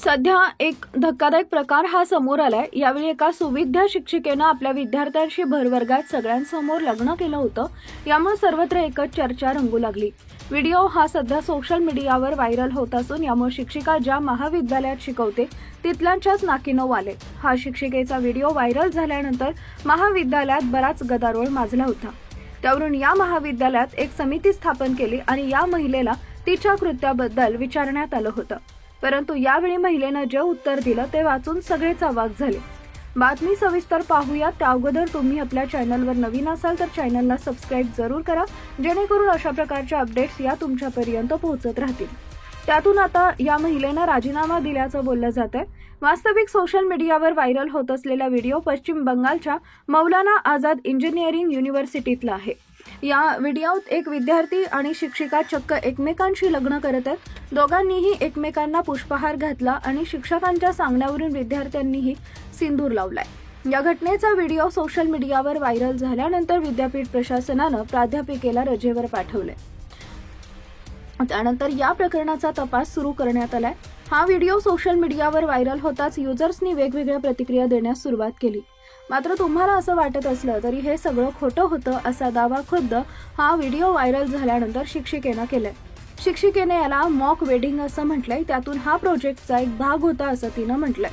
सध्या एक धक्कादायक प्रकार हा समोर आलाय। यावेळी एका सुविद्या शिक्षिकेनं आपल्या विद्यार्थ्यांशी भरवर्गात सगळ्यांसमोर लग्न केलं होतं। यामुळे सर्वत्र एकच चर्चा रंगू लागली। व्हिडिओ हा सध्या सोशल मीडियावर व्हायरल होत असून यामुळे शिक्षिका ज्या महाविद्यालयात शिकवते तिथल्याच नाकीनऊ आले। हा शिक्षिकेचा व्हिडिओ व्हायरल झाल्यानंतर महाविद्यालयात बराच गदारोळ माजला होता। त्यावरून या महाविद्यालयात एक समिती स्थापन केली आणि या महिलेला तिच्या कृत्याबद्दल विचारण्यात आलं होतं। परंतु यावेळी महिलेनं जे उत्तर दिलं ते वाचून सगळेच अवाक झाले। बातमी सविस्तर पाहूया। त्या अगोदर तुम्ही आपल्या चॅनलवर नवीन असाल तर चॅनलला सबस्क्राइब जरूर करा, जेणेकरून अशा प्रकारच्या अपडेट्स या तुमच्यापर्यंत पोहोचत राहतील। त्यातून आता या महिलेनं राजीनामा दिल्याचं बोललं जातंय। वास्तविक सोशल मीडियावर व्हायरल होत असलेला व्हिडिओ पश्चिम बंगालच्या मौलाना आझाद इंजिनिअरिंग युनिव्हर्सिटीतला आहे। या व्हिडिओत एक विद्यार्थी आणि शिक्षिका चक्क एकमेकांशी लग्न करत आहेत। दोघांनीही एकमेकांना पुष्पहार घातला आणि शिक्षकांच्या सांगण्यावरून विद्यार्थ्यांनीही सिंदूर लावलाय। या घटनेचा व्हिडिओ सोशल मीडियावर व्हायरल झाल्यानंतर विद्यापीठ प्रशासनानं प्राध्यापिकेला रजेवर पाठवले। त्यानंतर या प्रकरणाचा तपास सुरू करण्यात आलाय। हा व्हिडिओ सोशल मीडियावर व्हायरल होताच युजर्सनी वेगवेगळ्या प्रतिक्रिया देण्यास सुरुवात केली। मात्र तुम्हाला असं वाटत असलं तरी हे सगळं खोटं होतं असा दावा खुद्द हा व्हिडिओ व्हायरल झाल्यानंतर शिक्षिकेनं केलाय। शिक्षिकेने याला मॉक वेडिंग असं म्हटलंय। त्यातून हा प्रोजेक्टचा एक भाग होता असं तिनं म्हटलंय।